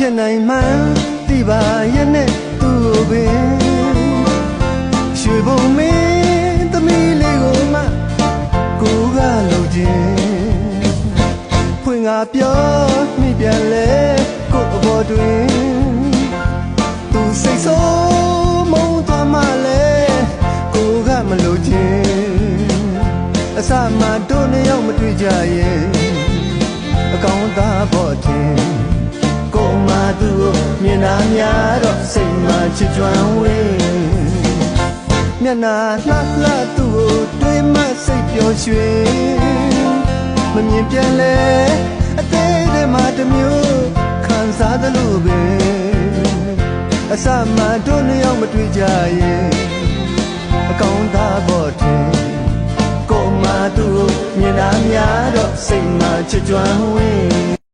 ဖြစ်နိုင်မှန်းသိပါရဲ့နဲ့သူ့ပင်ရွှေဘုံမင်းသမီးလေးကိုမှကိုကလုံခြင်းဖွင့်ငါပြောမိပြန်လဲကိုအပေါ်တွင်သူစိတ်ဆိုးမုန်းသွားမှလဲကိုကမလုံခြင်းအစမှတို့နှစ်ယောက်မတွေ့ကြရဲ့အကောင်းသားပေါ်တင်ကိုမှသူ့ကိုမြင်တာများတော့စိတ်မှချစ်ကြွမ်းဝေးမျက်နှာလှလှသူ့ကိုတွေးမှစိတ်ပျော်ရွှင်မမြင်ပြန်လဲအသေးသေးမှတစ်မျိုးခံစားသလိုပဲအစမှတို့နှစ်ယောက်မတွေ့ကြရဲ့အကောင်းသားပေါ်တင်ကိုမှသူ့ကိုမြင်တာများတော့စိတ်မှချစ်ကြွမ်းဝေး